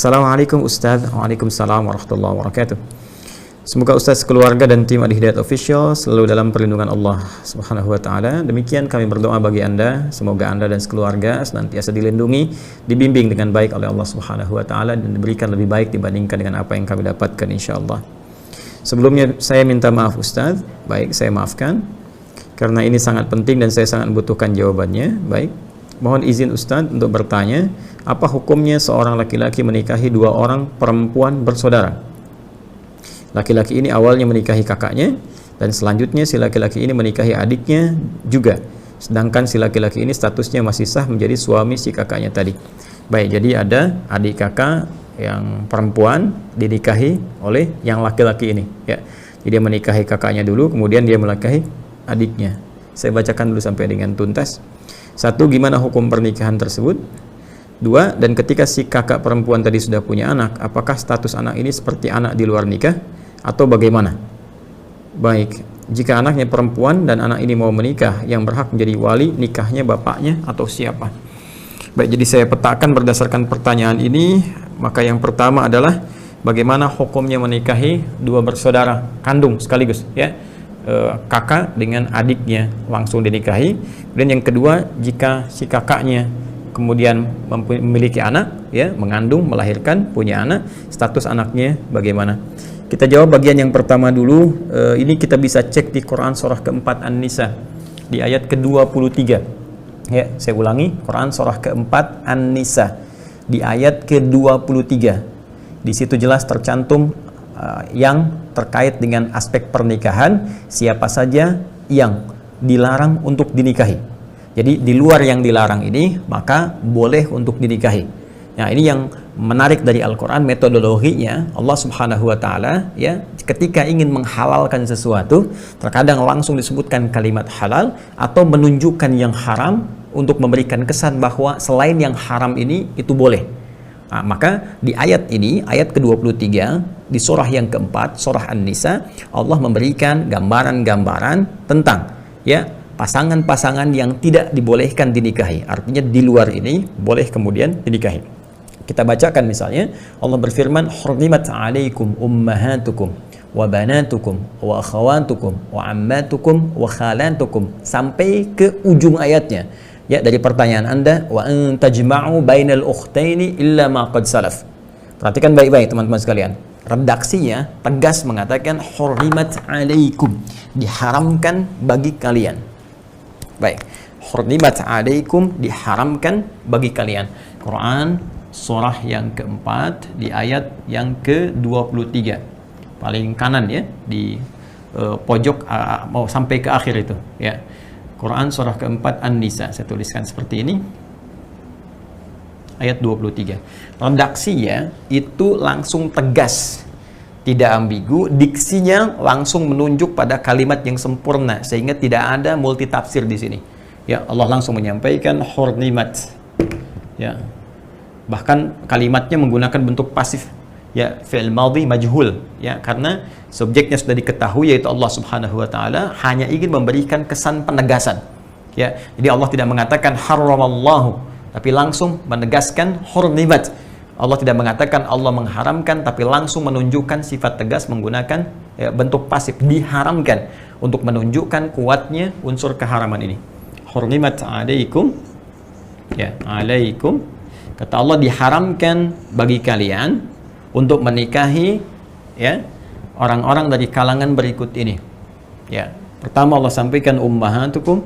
Assalamualaikum Ustaz. Waalaikumsalam warahmatullahi wabarakatuh. Semoga Ustaz, keluarga dan tim Adi Hidayat Official selalu dalam perlindungan Allah Subhanahu wa taala. Demikian kami berdoa bagi Anda, semoga Anda dan sekeluarga senantiasa dilindungi, dibimbing dengan baik oleh Allah Subhanahu wa taala dan diberikan lebih baik dibandingkan dengan apa yang kami dapatkan insyaallah. Sebelumnya saya minta maaf Ustaz. Baik, saya maafkan karena ini sangat penting dan saya sangat membutuhkan jawabannya. Baik. Mohon izin Ustaz untuk bertanya, apa hukumnya seorang laki-laki menikahi dua orang perempuan bersaudara? Laki-laki ini awalnya menikahi kakaknya dan selanjutnya si laki-laki ini menikahi adiknya juga. Sedangkan si laki-laki ini statusnya masih sah menjadi suami si kakaknya tadi. Baik, jadi ada adik kakak yang perempuan dinikahi oleh yang laki-laki ini, ya. Jadi dia menikahi kakaknya dulu, kemudian dia menikahi adiknya. Saya bacakan dulu sampai dengan tuntas. Satu, gimana hukum pernikahan tersebut? Dua, dan ketika si kakak perempuan tadi sudah punya anak, apakah status anak ini seperti anak di luar nikah atau bagaimana? Baik, jika anaknya perempuan dan anak ini mau menikah, yang berhak menjadi wali nikahnya bapaknya atau siapa? Baik, jadi saya petakan berdasarkan pertanyaan ini. Maka yang pertama adalah bagaimana hukumnya menikahi dua bersaudara kandung sekaligus, ya. Kakak dengan adiknya langsung dinikahi. Dan yang kedua, jika si kakaknya kemudian memiliki anak, ya, mengandung, melahirkan, punya anak, status anaknya bagaimana? Kita jawab bagian yang pertama dulu. Ini kita bisa cek di Quran surah keempat An-Nisa di ayat ke-23. Ya, saya ulangi, Quran surah keempat An-Nisa di ayat ke-23. Di situ jelas tercantum yang terkait dengan aspek pernikahan, siapa saja yang dilarang untuk dinikahi. Jadi di luar yang dilarang ini maka boleh untuk dinikahi. Nah, ini yang menarik dari Al-Quran, metodologinya Allah Subhanahu wa taala, ya, ketika ingin menghalalkan sesuatu terkadang langsung disebutkan kalimat halal atau menunjukkan yang haram untuk memberikan kesan bahwa selain yang haram ini itu boleh. Nah, maka di ayat ini, ayat ke-23 di surah yang keempat, surah An-Nisa, Allah memberikan gambaran-gambaran tentang, ya, pasangan-pasangan yang tidak dibolehkan dinikahi. Artinya di luar ini boleh kemudian dinikahi. Kita bacakan misalnya, Allah berfirman, "Hurrimat 'alaikum ummahatukum wa banatukum wa akhawatukum wa ammatukum wa khalatukum," sampai ke ujung ayatnya. Ya, dari pertanyaan Anda, wa an tajma'u bainal ukhtaini illa ma qad salaf. Perhatikan baik-baik teman-teman sekalian. Redaksinya tegas mengatakan hurrimat 'alaikum, diharamkan bagi kalian. Baik, hurrimat 'alaikum, diharamkan bagi kalian. Quran surah yang keempat di ayat yang ke-23. Paling kanan, ya, di pojok mau sampai ke akhir itu, ya. Quran surah keempat An-Nisa, saya tuliskan seperti ini, ayat 23. Redaksinya itu langsung tegas, tidak ambigu, diksinya langsung menunjuk pada kalimat yang sempurna sehingga tidak ada multitafsir di sini. Ya, Allah langsung menyampaikan hurrimat. Ya. Bahkan kalimatnya menggunakan bentuk pasif, ya, fi'il madhi majhul, ya, karena subjeknya sudah diketahui yaitu Allah Subhanahu wa taala, hanya ingin memberikan kesan penegasan, ya. Jadi Allah tidak mengatakan haramallahu, tapi langsung menegaskan hurrimat. Allah tidak mengatakan Allah mengharamkan, tapi langsung menunjukkan sifat tegas menggunakan, ya, bentuk pasif, diharamkan, untuk menunjukkan kuatnya unsur keharaman ini. Hurrimat 'alaikum, ya, 'alaikum, kata Allah, diharamkan bagi kalian untuk menikahi, ya, orang-orang dari kalangan berikut ini. Ya, pertama Allah sampaikan ummahatukum,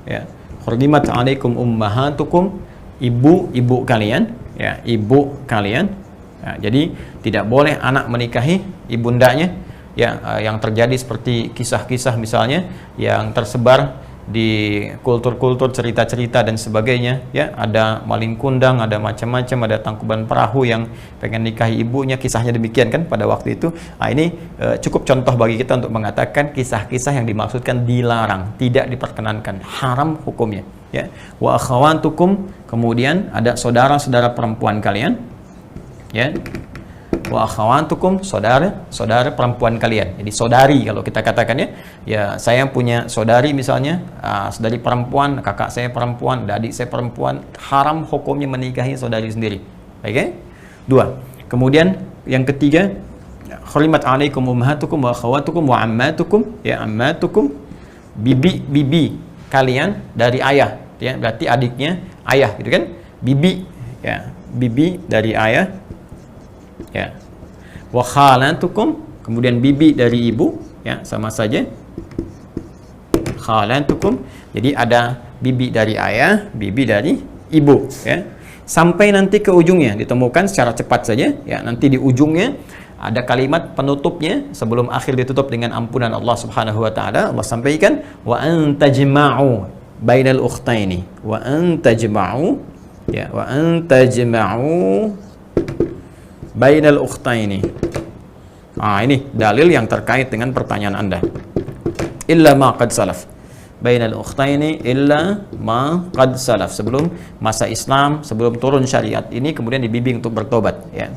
ya, hurrimat 'alaikum ummahatukum, ibu-ibu kalian, ya, ibu kalian. Ya, jadi tidak boleh anak menikahi ibundanya, ya, yang terjadi seperti kisah-kisah misalnya yang tersebar di kultur-kultur, cerita-cerita dan sebagainya, ya, ada maling kundang, ada macam-macam, ada tangkuban perahu yang pengen nikahi ibunya, kisahnya demikian kan pada waktu itu. Nah, ini cukup contoh bagi kita untuk mengatakan kisah-kisah yang dimaksudkan dilarang, tidak diperkenankan, haram hukumnya, ya. Wa akhawatukum, kemudian ada saudara-saudara perempuan kalian, ya. Wa akhawatukum, saudara perempuan kalian. Jadi saudari kalau kita katakan, ya, saya punya saudari misalnya, saudari perempuan, kakak saya perempuan, adik saya perempuan, haram hukumnya menikahi saudari sendiri. Oke? Dua. Kemudian yang ketiga, hurimat alaikum ummahatukum wa akhawatukum wa ammatukum, ya ammatukum, bibi kalian dari ayah, ya berarti adiknya ayah gitu kan? Bibi, ya bibi dari ayah, ya. Wa khalatukum, kemudian bibi dari ibu, ya sama saja. Khalatukum, jadi ada bibi dari ayah, bibi dari ibu, ya. Sampai nanti ke ujungnya, ditemukan secara cepat saja, ya. Nanti di ujungnya ada kalimat penutupnya sebelum akhir ditutup dengan ampunan Allah Subhanahu wa taala. Allah sampaikan wa antajma'u bainal ukhtaini, wa antajma'u, ya, wa antajma'u bainal ukhtaini. Ini dalil yang terkait dengan pertanyaan Anda. Illa ma qad salaf. Bainal ukhtaini illa ma qad salaf. Sebelum masa Islam, sebelum turun syariat ini kemudian dibimbing untuk bertobat, ya.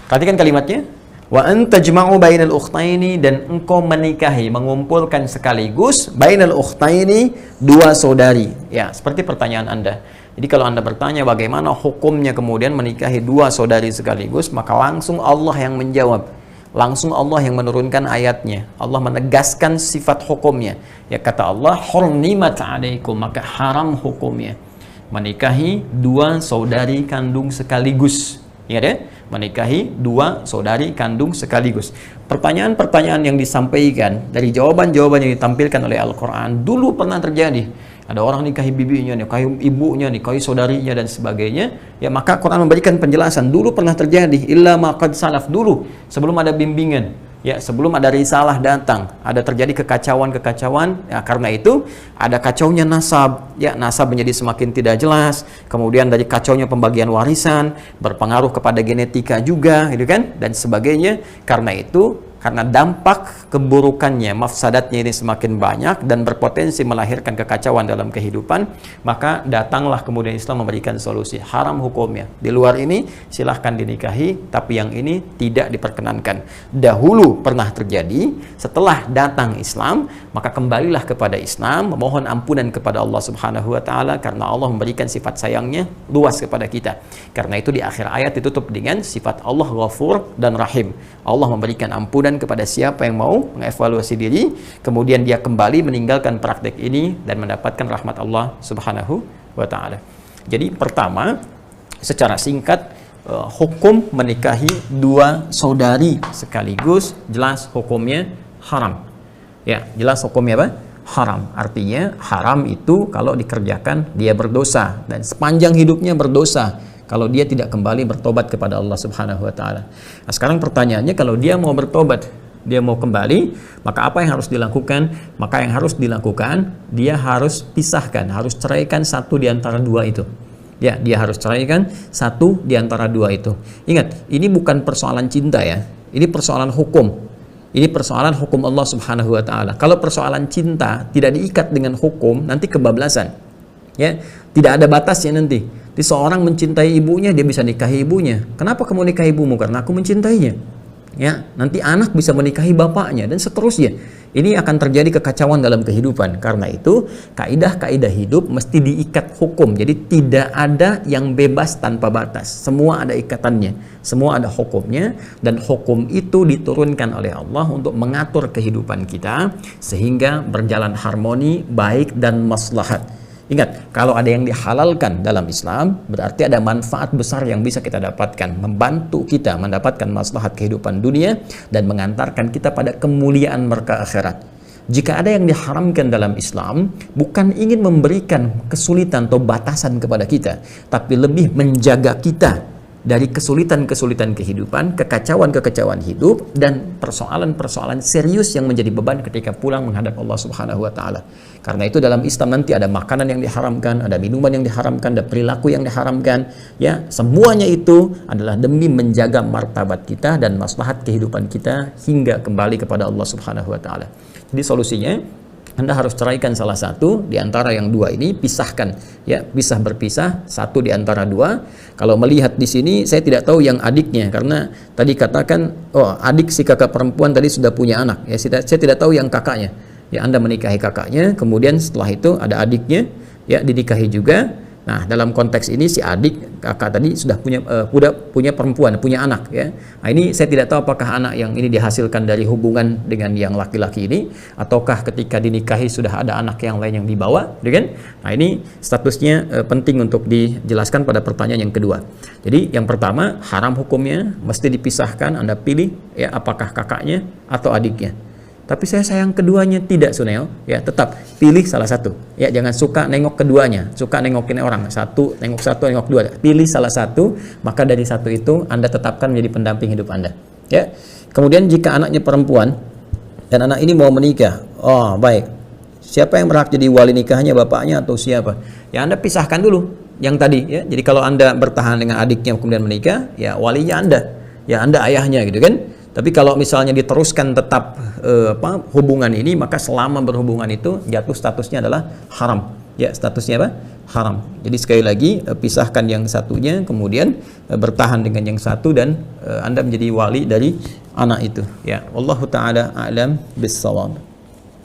Perhatikan kalimatnya. Wa antajma'u bainal ukhtaini, dan engkau menikahi, mengumpulkan sekaligus bainal ukhtaini, dua saudari. Ya, seperti pertanyaan Anda. Jadi kalau Anda bertanya bagaimana hukumnya kemudian menikahi dua saudari sekaligus, maka langsung Allah yang menjawab. Langsung Allah yang menurunkan ayatnya. Allah menegaskan sifat hukumnya. Ya, kata Allah, hurnimat alaikum, maka haram hukumnya menikahi dua saudari kandung sekaligus. Ya deh, menikahi dua saudari kandung sekaligus. Pertanyaan-pertanyaan yang disampaikan dari jawaban-jawaban yang ditampilkan oleh Al-Quran dulu pernah terjadi. Ada orang nikahi bibinya, nikahi ibunya, nikahi saudarinya dan sebagainya. Ya, maka Quran memberikan penjelasan dulu pernah terjadi. Illa ma qad salaf, dulu sebelum ada bimbingan. Ya, sebelum ada risalah datang, ada terjadi kekacauan-kekacauan. Ya, karena itu ada kacaunya nasab. Ya, nasab menjadi semakin tidak jelas. Kemudian dari kacaunya pembagian warisan, berpengaruh kepada genetika juga, gitu kan? Dan sebagainya. Karena itu, karena dampak keburukannya, mafsadatnya ini semakin banyak dan berpotensi melahirkan kekacauan dalam kehidupan, maka datanglah kemudian Islam memberikan solusi. Haram hukumnya. Di luar ini silahkan dinikahi, tapi yang ini tidak diperkenankan. Dahulu pernah terjadi, setelah datang Islam, maka kembalilah kepada Islam, memohon ampunan kepada Allah Subhanahu wa taala karena Allah memberikan sifat sayangnya luas kepada kita. Karena itu di akhir ayat ditutup dengan sifat Allah Ghafur dan Rahim. Allah memberikan ampunan kepada siapa yang mau mengevaluasi diri, kemudian dia kembali meninggalkan praktek ini dan mendapatkan rahmat Allah Subhanahu wa taala. Jadi pertama, secara singkat, hukum menikahi dua saudari sekaligus jelas hukumnya haram. Ya, jelas hukumnya apa? Haram. Artinya haram itu kalau dikerjakan dia berdosa, dan sepanjang hidupnya berdosa kalau dia tidak kembali bertobat kepada Allah Subhanahu wa taala. Nah, sekarang pertanyaannya, kalau dia mau bertobat, dia mau kembali, maka apa yang harus dilakukan? Maka yang harus dilakukan, dia harus pisahkan, harus ceraikan satu di antara dua itu. Ya, dia harus ceraikan satu di antara dua itu. Ingat, ini bukan persoalan cinta ya. Ini persoalan hukum. Ini persoalan hukum Allah Subhanahu wa taala. Kalau persoalan cinta tidak diikat dengan hukum, nanti kebablasan. Ya, tidak ada batasnya nanti. Jadi seorang mencintai ibunya, dia bisa nikahi ibunya. Kenapa kamu nikahi ibumu? Karena aku mencintainya. Ya, nanti anak bisa menikahi bapaknya dan seterusnya. Ini akan terjadi kekacauan dalam kehidupan. Karena itu, kaidah-kaidah hidup mesti diikat hukum. Jadi tidak ada yang bebas tanpa batas. Semua ada ikatannya, semua ada hukumnya, dan hukum itu diturunkan oleh Allah untuk mengatur kehidupan kita sehingga berjalan harmoni, baik dan maslahat. Ingat, kalau ada yang dihalalkan dalam Islam, berarti ada manfaat besar yang bisa kita dapatkan, membantu kita mendapatkan maslahat kehidupan dunia dan mengantarkan kita pada kemuliaan merka akhirat. Jika ada yang diharamkan dalam Islam, bukan ingin memberikan kesulitan atau batasan kepada kita, tapi lebih menjaga kita dari kesulitan-kesulitan kehidupan, kekacauan-kekacauan hidup, dan persoalan-persoalan serius yang menjadi beban ketika pulang menghadap Allah Subhanahu wa taala. Karena itu dalam Islam nanti ada makanan yang diharamkan, ada minuman yang diharamkan, ada perilaku yang diharamkan, ya, semuanya itu adalah demi menjaga martabat kita dan maslahat kehidupan kita hingga kembali kepada Allah Subhanahu wa taala. Jadi solusinya, Anda harus ceraikan salah satu di antara yang dua ini, pisahkan, ya, bisa berpisah satu di antara dua. Kalau melihat di sini, saya tidak tahu yang adiknya, karena tadi katakan, oh, adik si kakak perempuan tadi sudah punya anak, ya, saya tidak tahu yang kakaknya. Ya, Anda menikahi kakaknya, kemudian setelah itu ada adiknya, ya, dinikahi juga, Nah, dalam konteks ini si adik kakak tadi sudah punya perempuan, punya anak ya. Nah, ini saya tidak tahu apakah anak yang ini dihasilkan dari hubungan dengan yang laki-laki ini ataukah ketika dinikahi sudah ada anak yang lain yang dibawa, gitu kan? Nah, ini statusnya penting untuk dijelaskan pada pertanyaan yang kedua. Jadi, yang pertama, haram hukumnya mesti dipisahkan, Anda pilih ya apakah kakaknya atau adiknya. Tapi saya sayang keduanya tidak, Suneo, ya tetap pilih salah satu. Ya jangan suka nengok keduanya, suka nengokin orang. Nengok satu, nengok dua. Pilih salah satu, maka dari satu itu Anda tetapkan menjadi pendamping hidup Anda. Ya. Kemudian jika anaknya perempuan dan anak ini mau menikah, oh baik. Siapa yang berhak jadi wali nikahnya, bapaknya atau siapa? Ya Anda pisahkan dulu yang tadi ya. Jadi kalau Anda bertahan dengan adiknya kemudian menikah, ya walinya Anda. Ya Anda ayahnya gitu kan. Tapi kalau misalnya diteruskan tetap hubungan ini, maka selama berhubungan itu jatuh statusnya adalah haram. Ya, statusnya apa? Haram. Jadi sekali lagi pisahkan yang satunya, kemudian bertahan dengan yang satu dan Anda menjadi wali dari anak itu. Ya, wallahu taala a'lam bis-shawab.